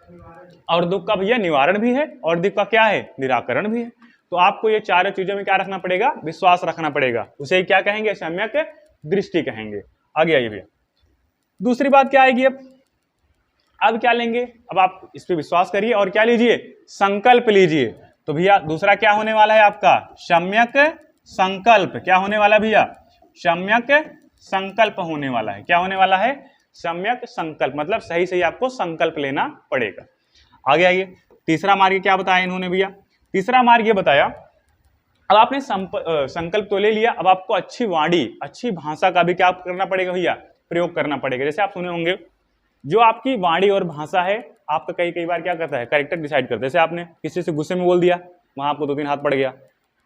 Speaker 1: और दुख का भैया निवारण भी है और दुख का क्या है? निराकरण भी है। तो आपको ये चारों चीजों में क्या रखना पड़ेगा? विश्वास रखना पड़ेगा। उसे क्या कहेंगे? सम्यक दृष्टि कहेंगे। आगे आइए भैया, दूसरी बात क्या आएगी? अब क्या लेंगे? अब आप इस पे विश्वास करिए और क्या लीजिए? संकल्प लीजिए। तो भैया दूसरा क्या होने वाला है आपका? सम्यक संकल्प। क्या होने वाला भैया? सम्यक संकल्प होने वाला है। क्या होने वाला है? सम्यक संकल्प मतलब सही सही आपको संकल्प लेना पड़ेगा। आगे आइए, तीसरा मार्ग क्या बताया इन्होंने भैया? तीसरा मार्ग ये बताया, अब आपने संकल्प तो ले लिया, अब आपको अच्छी वाणी, अच्छी भाषा का भी क्या करना पड़ेगा भैया? प्रयोग करना पड़ेगा। जैसे आप सुने होंगे, जो आपकी वाणी और भाषा है आपका कई बार क्या करता है? कैरेक्टर डिसाइड करता है। जैसे आपने किसी से गुस्से में बोल दिया, वहां आपको 2-3 हाथ पड़ गया।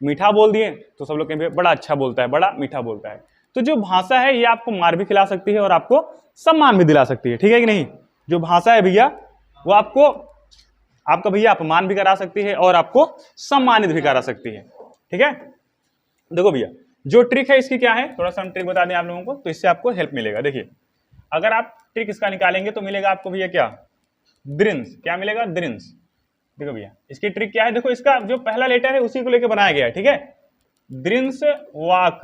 Speaker 1: मीठा बोल दिए तो सब लोग कहेंगे बड़ा अच्छा बोलता है, बड़ा मीठा बोलता है। तो जो भाषा है ये आपको मार भी खिला सकती है और आपको सम्मान भी दिला सकती है, ठीक है कि नहीं? जो भाषा है भैया वो आपका भैया अपमान भी करा सकती है और आपको सम्मानित भी करा सकती है, ठीक है? देखो भैया, जो ट्रिक है इसकी क्या है, थोड़ा सा हम ट्रिक बता दें आप लोगों को, तो इससे आपको हेल्प मिलेगा। देखिए, अगर आप ट्रिक इसका निकालेंगे तो मिलेगा आपको भैया क्या? दृंस। क्या मिलेगा? दृंस। देखो भैया, इसकी ट्रिक क्या है? देखो, इसका जो पहला लेटर है उसी को लेकर बनाया गया है, ठीक है? दृंस वाक,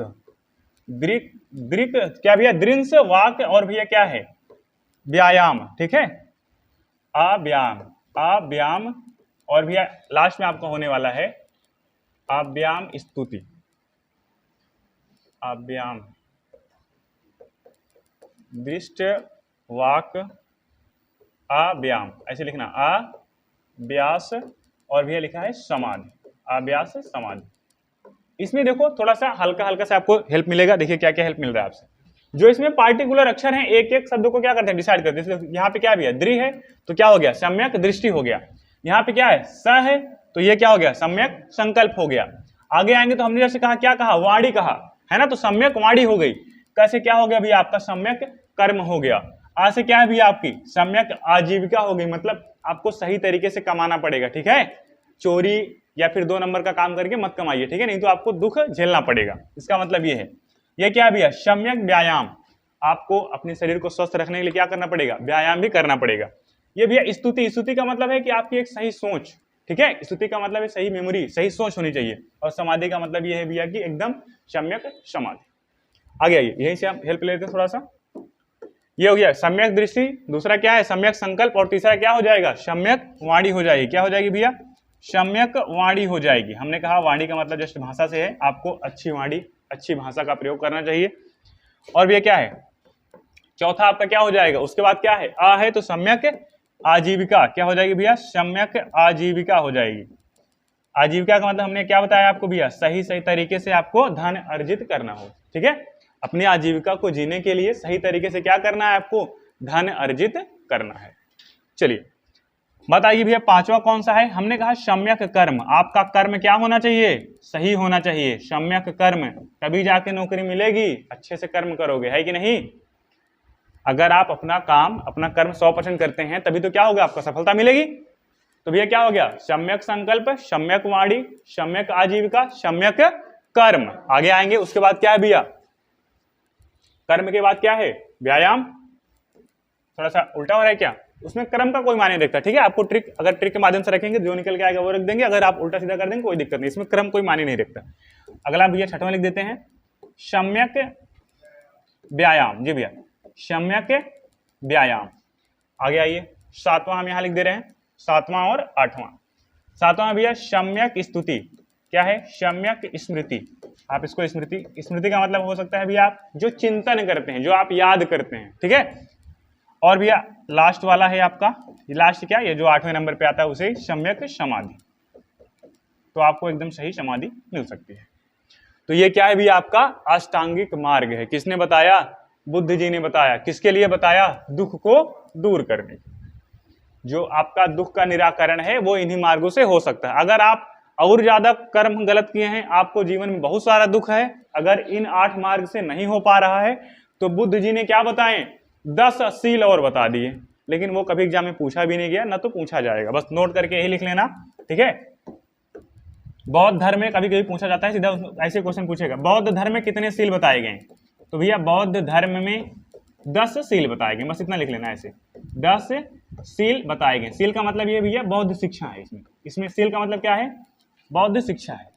Speaker 1: दृक दृक क्या भैया? दृंस वाक और भैया क्या है? व्यायाम, ठीक है? अव्याम, अव्याम और भैया लास्ट में आपका होने वाला है अव्याम स्तुति। अव्याम, दृष्ट वाक, अव्याम, ऐसे लिखना, अव्यास और भैया लिखा है समाधि, अव्यास समाधि। इसमें देखो थोड़ा सा हल्का हल्का से आपको हेल्प मिलेगा। देखिए क्या क्या हेल्प मिल रहा है आपसे। जो इसमें पार्टिकुलर अक्षर हैं, एक एक शब्द को क्या करते हैं? डिसाइड करते हैं। यहाँ पे क्या भी है? दृ है तो क्या हो गया? सम्यक दृष्टि हो गया। यहाँ पे क्या है? स है तो ये क्या हो गया? सम्यक संकल्प हो गया। आगे आएंगे तो हमने जैसे कहा, क्या कहा? वाणी कहा है ना, तो सम्यक वाणी हो गई। कैसे क्या हो गया भैया? आपका सम्यक कर्म हो गया। आज से क्या है भैया? आपकी सम्यक आजीविका हो गई। मतलब आपको सही तरीके से कमाना पड़ेगा, ठीक है? चोरी या फिर 2 नंबर का काम करके मत कमाइए, ठीक है? नहीं तो आपको दुख झेलना पड़ेगा। इसका मतलब ये है। ये क्या भैया? सम्यक व्यायाम। आपको अपने शरीर को स्वस्थ रखने के लिए क्या करना पड़ेगा? व्यायाम भी करना पड़ेगा। ये भैया स्तुति, स्तुति का मतलब है कि आपकी एक सही सोच, ठीक है? स्तुति का मतलब है सही मेमोरी, सही सोच होनी चाहिए। और समाधि का मतलब ये है भैया कि एकदम सम्यक समाधि। आगे आइए, यहीं से हम हेल्प लेते हैं थोड़ा सा। ये हो गया सम्यक दृष्टि, दूसरा क्या है? सम्यक संकल्प, और तीसरा क्या हो जाएगा? सम्यक वाणी हो जाएगी। क्या हो जाएगी भैया? सम्यक वाणी हो जाएगी। हमने कहा वाणी का मतलब जस्ट भाषा से है, आपको अच्छी वाणी, अच्छी भाषा का प्रयोग करना चाहिए। और भैया क्या है? चौथा आपका क्या हो जाएगा? उसके बाद क्या है? आ है तो सम्यक आजीविका। क्या हो जाएगी भैया? सम्यक आजीविका हो जाएगी। आजीविका का मतलब हमने क्या बताया आपको भैया? सही सही तरीके से आपको धन अर्जित करना हो, ठीक है? अपनी आजीविका को जीने के लिए सही तरीके से क्या करना है? आपको धन अर्जित करना है। चलिए बताइए भैया, पांचवा कौन सा है? हमने कहा सम्यक कर्म। आपका कर्म क्या होना चाहिए? सही होना चाहिए। सम्यक कर्म, तभी जाके नौकरी मिलेगी। अच्छे से कर्म करोगे, है कि नहीं? अगर आप अपना काम, अपना कर्म 100% करते हैं तभी तो क्या होगा? आपको सफलता मिलेगी। तो भैया क्या हो गया? सम्यक संकल्प, सम्यक वाणी, सम्यक आजीविका, सम्यक कर्म। आगे आएंगे उसके बाद क्या है भैया? कर्म के बाद क्या है? व्यायाम। थोड़ा सा उल्टा हो रहा है क्या? उसमें कर्म का कोई मायने नहीं रखता, ठीक है? आपको ट्रिक, अगर ट्रिक के माध्यम से रखेंगे जो निकल के आएगा वो रख देंगे, अगर आप उल्टा सीधा कर देंगे कोई दिक्कत नहीं, इसमें कर्म कोई मायने नहीं रखता। अगला भैया छठवां लिख देते हैं, सम्यक व्यायाम। जी भैया, सम्यक व्यायाम। आगे आइए, सातवां हम यहां लिख दे रहे हैं, सातवां और आठवां। सातवां भैया सम्यक स्तुति। क्या है? सम्यक स्मृति। आप इसको स्मृति, स्मृति का मतलब हो सकता है भैया आप जो चिंतन करते हैं, जो आप याद करते हैं, ठीक है? और भैया लास्ट वाला है आपका, लास्ट क्या? ये जो 8वें नंबर पे आता है उसे सम्यक समाधि। तो आपको एकदम सही समाधि मिल सकती है। तो ये क्या है भैया? आपका अष्टांगिक मार्ग है। किसने बताया? बुद्ध जी ने बताया। किसके लिए बताया? दुख को दूर करने। जो आपका दुख का निराकरण है वो इन्हीं मार्गों से हो सकता है। अगर आप और ज्यादा कर्म गलत किए हैं, आपको जीवन में बहुत सारा दुख है, अगर इन 8 मार्ग से नहीं हो पा रहा है तो बुद्ध जी ने क्या बताएं? 10 शील और बता दिए। लेकिन वो कभी एग्जाम में पूछा भी नहीं गया, ना तो पूछा जाएगा, बस नोट करके यही लिख लेना, ठीक है। बौद्ध धर्म में कभी कभी पूछा जाता है, सीधा ऐसे क्वेश्चन पूछेगा, बौद्ध धर्म में कितने सील बताए गए? तो भैया बौद्ध धर्म में 10 सील बताए गए, बस इतना लिख लेना ऐसे, 10 सील बताए गए। सील का मतलब ये भैया बौद्ध शिक्षा है, इसमें सील का मतलब क्या है? बौद्ध शिक्षा है।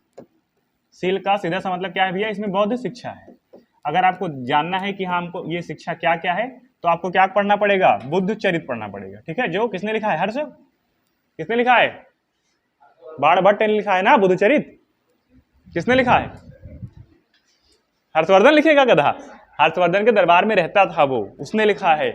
Speaker 1: सील का सीधा सा मतलब क्या है भैया? इसमें बौद्ध शिक्षा है। अगर आपको जानना है कि हाँ हमको ये शिक्षा क्या क्या है, तो आपको क्या पढ़ना पड़ेगा? बुद्ध चरित पढ़ना पड़ेगा, ठीक है। जो किसने लिखा है? हर्ष किसने लिखा है? बाणभट्ट ने लिखा है ना बुद्ध चरित। किसने लिखा है? हर्षवर्धन लिखेगा गधा, हर्षवर्धन के दरबार में रहता था वो, उसने लिखा है।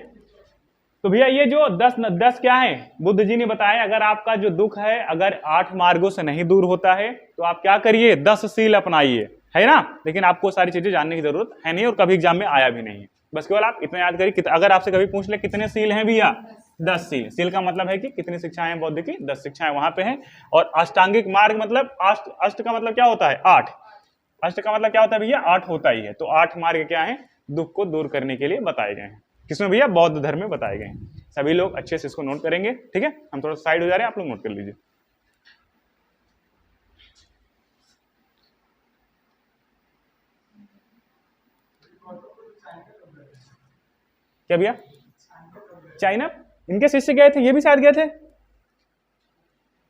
Speaker 1: तो भैया ये जो 10 क्या है बुद्ध जी ने बताया, अगर आपका जो दुख है अगर 8 मार्गों से नहीं दूर होता है तो आप क्या करिए? 10 सील अपनाइए, है ना। लेकिन आपको सारी चीजें जानने की जरूरत है नहीं और कभी एग्जाम में आया भी नहीं है, बस केवल आप इतना याद करिए। अगर आपसे कभी पूछ ले कितने सील हैं भैया? 10 सील। सील का मतलब है कि कितनी शिक्षाएं हैं बौद्ध की? 10 शिक्षाएं वहां पे हैं। और अष्टांगिक मार्ग मतलब अष्ट का मतलब क्या होता है? 8। अष्ट का मतलब क्या होता है भैया? 8 होता ही है। तो 8 मार्ग क्या है? दुख को दूर करने के लिए बताए गए हैं। किसमें भैया? बौद्ध धर्म में बताए गए हैं। सभी लोग अच्छे से इसको नोट करेंगे, ठीक है। हम थोड़ा साइड हो जा रहे हैं, आप लोग नोट कर लीजिए। क्या भैया? चाइना इनके शिष्य गए थे, ये भी शायद गए थे,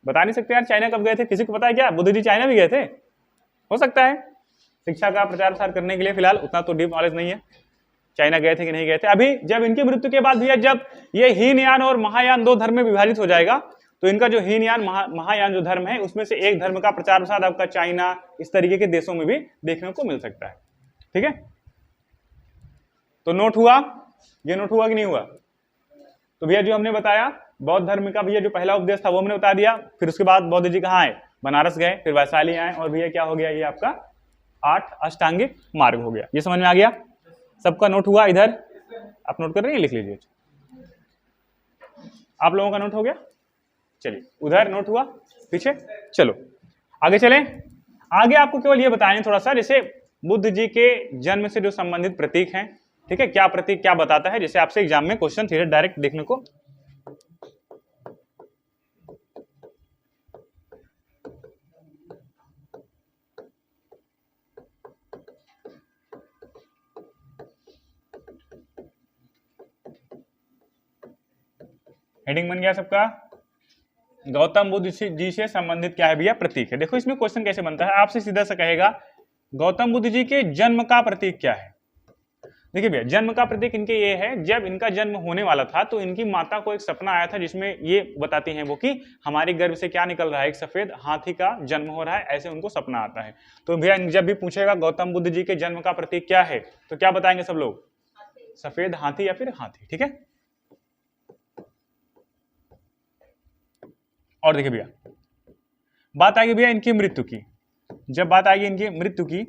Speaker 1: बता नहीं सकते यार चाइना कब गए थे, किसी को पता है क्या? बुद्ध जी चाइना भी गए थे, हो सकता है। शिक्षा का प्रचार प्रसार करने के लिए फिलहाल उतना तो डीप नॉलेज नहीं है, चाइना गए थे कि नहीं गए थे। अभी जब इनकी मृत्यु के बाद भैया जब ये हीनयान और महायान 2 धर्म में विभाजित हो जाएगा, तो इनका जो हीनयान महायान जो धर्म है उसमें से एक धर्म का प्रचार प्रसार आपका चाइना इस तरीके के देशों में भी देखने को मिल सकता है, ठीक है। तो नोट हुआ, ये नोट हुआ कि नहीं हुआ? तो भैया जो हमने बताया बौद्ध धर्म का भैया जो पहला उपदेश था वो हमने बता दिया। फिर उसके बाद बौद्ध जी कहाँ आए? बनारस गए, फिर वैशाली आए, और भैया क्या हो गया? ये आपका 8 अष्टांगिक मार्ग हो गया। ये समझ में आ गया? सबका नोट हुआ? इधर आप नोट कर रहे हैं, लिख लीजिए। आप लोगों का नोट हो गया? चलिए उधर नोट हुआ, पीछे चलो आगे चलें। आगे आपको केवल ये बताएं थोड़ा सा, जैसे बुद्ध जी के जन्म से जो संबंधित प्रतीक हैं, ठीक है, क्या प्रतीक क्या बताता है, जैसे आपसे एग्जाम में क्वेश्चन सीधे डायरेक्ट देखने को। हेडिंग बन गया सबका? गौतम बुद्ध जी से संबंधित क्या है भैया? प्रतीक है। देखो इसमें क्वेश्चन कैसे बनता है, आपसे सीधा सा कहेगा गौतम बुद्ध जी के जन्म का प्रतीक क्या है। देखिए भैया जन्म का प्रतीक इनके ये है, जब इनका जन्म होने वाला था तो इनकी माता को एक सपना आया था जिसमें ये बताती हैं वो कि हमारे गर्भ से क्या निकल रहा है? एक सफेद हाथी का जन्म हो रहा है, ऐसे उनको सपना आता है। तो भैया जब भी पूछेगा गौतम बुद्ध जी के जन्म का प्रतीक क्या है, तो क्या बताएंगे सब लोग? सफेद हाथी या फिर हाथी, ठीक है। और देखिए भैया बात आएगी भैया इनकी मृत्यु की। जब बात आएगी इनकी मृत्यु की,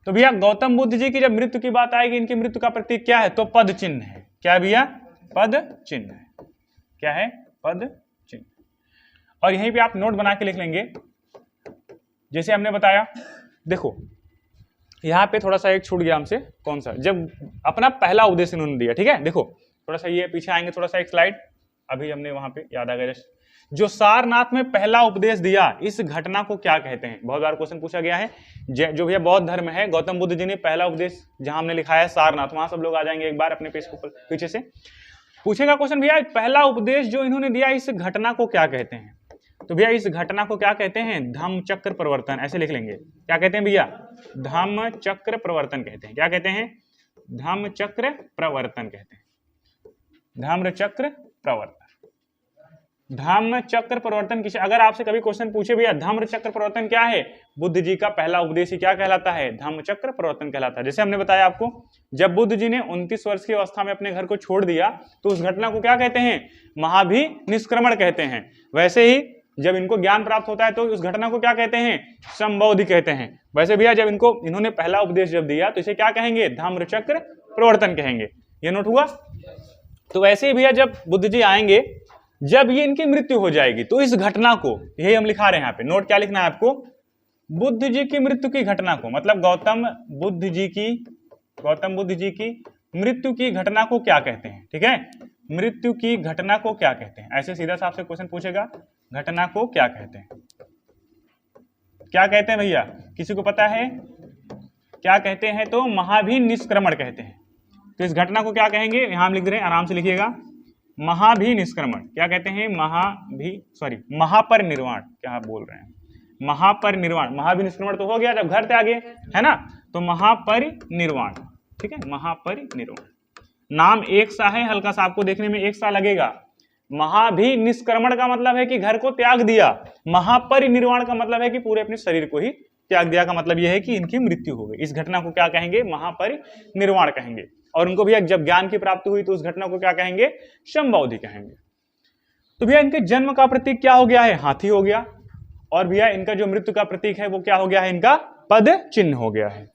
Speaker 1: तो भैया गौतम बुद्ध जी की जब मृत्यु की बात आएगी, इनकी मृत्यु का प्रतीक क्या है? तो पद चिन्ह है। क्या भैया? पद चिन्ह है। क्या है? पद चिन्ह। और यहीं पे आप नोट बना के लिख लेंगे, जैसे हमने बताया। देखो यहाँ पे थोड़ा सा एक छूट गया हमसे, कौन सा? जब अपना पहला उपदेश इन्होंने दिया, ठीक है। देखो थोड़ा सा ये पीछे आएंगे, थोड़ा सा एक स्लाइड, अभी हमने वहां पे याद आ गया। जो सारनाथ में पहला उपदेश दिया, इस घटना को क्या कहते हैं? बहुत बार क्वेश्चन पूछा गया है। जो भैया बौद्ध धर्म है, गौतम बुद्ध जी ने पहला उपदेश जहां हमने लिखा है सारनाथ, वहां सब लोग आ जाएंगे एक बार अपने पेज को पीछे से। पूछेगा क्वेश्चन भैया पहला उपदेश जो इन्होंने दिया, इस घटना को क्या कहते हैं? तो भैया इस घटना को क्या कहते हैं? धम्म चक्र प्रवर्तन, ऐसे लिख लेंगे। क्या कहते हैं भैया? धम्म चक्र प्रवर्तन कहते हैं। क्या कहते हैं? धम्म चक्र प्रवर्तन कहते हैं। धम्म चक्र प्रवर्तन, धम्म चक्र प्रवर्तन किसे, अगर आपसे कभी क्वेश्चन पूछे भैया धम्म चक्र प्रवर्तन क्या है, बुद्ध जी का पहला उपदेश ही क्या कहलाता है? धम्म चक्र प्रवर्तन कहलाता है। जैसे हमने बताया आपको, जब बुद्ध जी ने 29 वर्ष की अवस्था में अपने घर को छोड़ दिया, तो उस घटना को क्या कहते हैं? महाभि निष्क्रमण कहते हैं। वैसे ही जब इनको ज्ञान प्राप्त होता है तो उस घटना को क्या कहते हैं? संबोधि कहते हैं। वैसे भैया जब इन्होंने पहला उपदेश जब दिया तो इसे क्या कहेंगे? धम्म चक्र प्रवर्तन कहेंगे। ये नोट हुआ? तो वैसे ही भैया जब बुद्ध जी आएंगे, जब ये इनकी मृत्यु हो जाएगी, तो इस घटना को, यही हम लिखा रहे हैं यहाँ पे, नोट क्या लिखना है आपको? बुद्ध जी की मृत्यु की घटना को, मतलब गौतम बुद्ध जी की मृत्यु की घटना को क्या कहते हैं, ठीक है। मृत्यु की घटना को क्या कहते हैं? ऐसे सीधा सा आपसे क्वेश्चन पूछेगा, घटना को क्या कहते हैं? क्या कहते हैं भैया, किसी को पता है क्या कहते हैं? तो महाभिनिष्क्रमण कहते हैं। तो इस घटना को क्या कहेंगे, यहां हम लिख रहे हैं, आराम से लिखिएगा, महाभिनिष्क्रमण। क्या कहते हैं? महापरिनिर्वाण। क्या आप बोल रहे हैं? महापरिनिर्वाण। महाभिनिष्क्रमण तो हो गया जब घर त्यागे, है ना, तो महापरिनिर्वाण, ठीक है, महापरिनिर्वाण। नाम एक सा है, हल्का सा आपको देखने में एक सा लगेगा। महाभिनिष्क्रमण का मतलब है कि घर को त्याग दिया, महापरिनिर्वाण का मतलब है कि पूरे अपने शरीर को ही त्याग दिया, का मतलब यह है कि इनकी मृत्यु हो गई। इस घटना को क्या कहेंगे? महापरिनिर्वाण कहेंगे। और उनको भैया जब ज्ञान की प्राप्ति हुई तो उस घटना को क्या कहेंगे? समबौधि कहेंगे। तो भैया इनके जन्म का प्रतीक क्या हो गया है? हाथी हो गया। और भैया इनका जो मृत्यु का प्रतीक है वो क्या हो गया है? इनका पद चिन्ह हो गया है।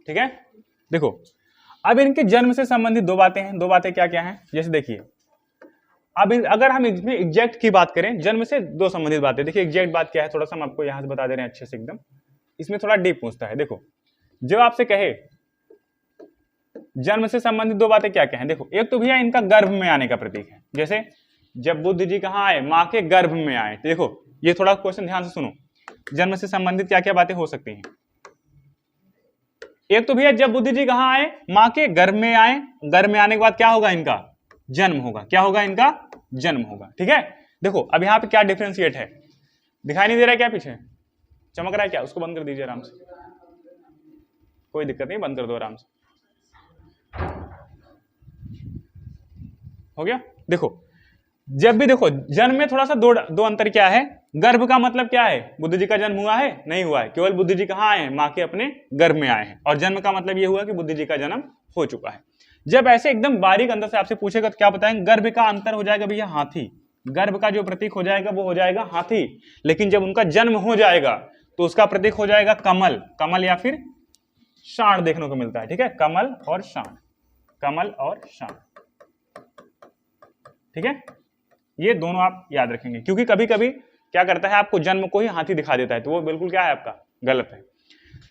Speaker 1: ठीक है, देखो अब इनके जन्म से संबंधित दो बातें हैं। दो बातें क्या क्या हैं? जैसे देखिए, अब अगर हम इसमें एग्जैक्ट की बात करें, जन्म से दो संबंधित बातें, देखिए एग्जैक्ट बात क्या है, थोड़ा सा हम आपको यहां से बता दे रहे हैं अच्छे से एकदम। इसमें थोड़ा डीप पूछता है। देखो जब आपसे कहे जन्म से संबंधित दो बातें क्या क्या हैं, देखो एक तो भैया इनका गर्भ में आने का प्रतीक है। जैसे जब बुद्ध जी कहां आए? मां के गर्भ में आए। तो देखो ये थोड़ा क्वेश्चन ध्यान से सुनो, जन्म से संबंधित क्या क्या बातें हो सकती हैं। एक तो भैया जब बुद्ध जी कहां आए? मां के गर्भ में आए। गर्भ में आने के बाद क्या होगा? इनका जन्म होगा। क्या होगा? इनका जन्म होगा। ठीक है, देखो अब यहां पे क्या डिफरेंशिएट है, दिखाई नहीं दे रहा है क्या? पीछे चमक रहा है क्या? उसको बंद कर दीजिए आराम से, कोई दिक्कत नहीं, बंद कर दो आराम से। हो गया। देखो जब भी देखो जन्म में थोड़ा सा दो अंतर क्या है। गर्भ का मतलब क्या है? बुद्ध जी का जन्म हुआ है? नहीं हुआ है, केवल बुद्ध जी कहां आए हैं? मां के अपने गर्भ में आए हैं। और जन्म का मतलब यह हुआ कि बुद्ध जी का जन्म हो चुका है। जब ऐसे एकदम बारीक अंदर से आपसे पूछेगा तो क्या बताएंगे? गर्भ का अंतर हो जाएगा भैया हाथी। गर्भ का जो प्रतीक हो जाएगा वो हो जाएगा हाथी। लेकिन जब उनका जन्म हो जाएगा तो उसका प्रतीक हो जाएगा कमल। कमल या फिर सांड देखने को मिलता है। ठीक है, कमल और सांड, कमल और सांड। ठीक है, ये दोनों आप याद रखेंगे, क्योंकि कभी कभी क्या करता है, आपको जन्म को ही हाथी दिखा देता है, तो वो बिल्कुल क्या है? आपका गलत है।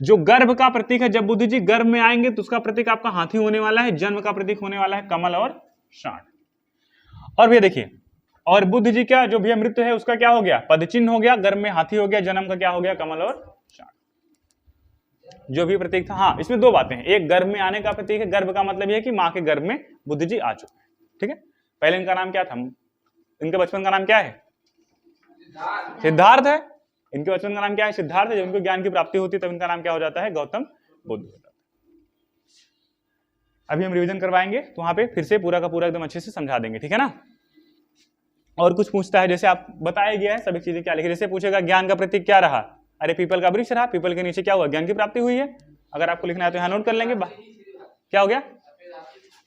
Speaker 1: जो गर्भ का प्रतीक है, जब बुद्ध जी गर्भ में आएंगे तो उसका प्रतीक आपका हाथी होने वाला है। जन्म का प्रतीक होने वाला है कमल और सांड। और भैया देखिए, और बुद्ध जी का जो भैया मृत्यु है उसका क्या हो गया? पद चिन्ह हो गया। गर्भ में हाथी हो गया, जन्म का क्या हो गया? कमल और सांड। जो भी प्रतीक था, हाँ इसमें दो बातें हैं। एक गर्भ में आने का प्रतीक है, गर्भ का मतलब यह है कि मां के गर्भ में बुद्ध जी आ चुके हैं। ठीक है, पहले इनका नाम क्या था? इनके बचपन का नाम क्या है? सिद्धार्थ है। इनके बचपन का नाम क्या है? सिद्धार्थ है। जब इनको ज्ञान की प्राप्ति होती है तब इनका नाम क्या हो जाता है? गौतम बुद्ध हो जाता है। अभी हम रिवीजन करवाएंगे तो वहां पे फिर से पूरा का पूरा एकदम अच्छे से समझा देंगे। ठीक है ना। और कुछ पूछता है, जैसे आप बताया गया है सभी चीजें क्या लिखी। जैसे पूछेगा ज्ञान का प्रतीक क्या रहा? अरे पीपल का वृक्ष रहा। पीपल के नीचे क्या हुआ? ज्ञान की प्राप्ति हुई है। अगर आपको लिखना है तो यहां नोट कर लेंगे। क्या हो गया?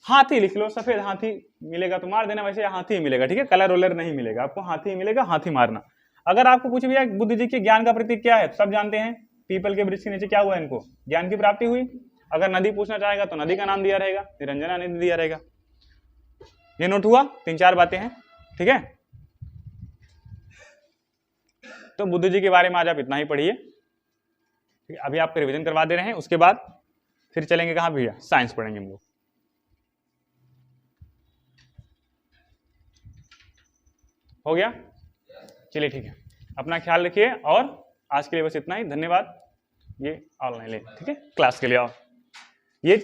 Speaker 1: हाथी लिख लो। सफेद हाथी मिलेगा तो मार देना, वैसे हाथी ही मिलेगा। ठीक है, कलर वलर नहीं मिलेगा आपको, हाथी ही मिलेगा, हाथी मारना। अगर आपको पूछे भैया बुद्ध जी के ज्ञान का प्रतीक क्या है, सब जानते हैं पीपल के वृक्ष के नीचे क्या हुआ? इनको ज्ञान की प्राप्ति हुई। अगर नदी पूछना चाहेगा तो नदी का नाम दिया रहेगा, निरंजना नदी दिया रहेगा। ये नोट हुआ, 3-4 बातें हैं। ठीक है, तो बुद्ध जी के बारे में आज आप इतना ही पढ़िए। अभी आपको रिवीजन करवा दे रहे हैं, उसके बाद फिर चलेंगे कहां भैया? साइंस पढ़ेंगे हम लोग। हो गया? चलिए ठीक है, अपना ख्याल रखिए। और आज के लिए बस इतना ही। धन्यवाद। ये ऑनलाइन ले, ठीक है, क्लास के लिए आओ। ये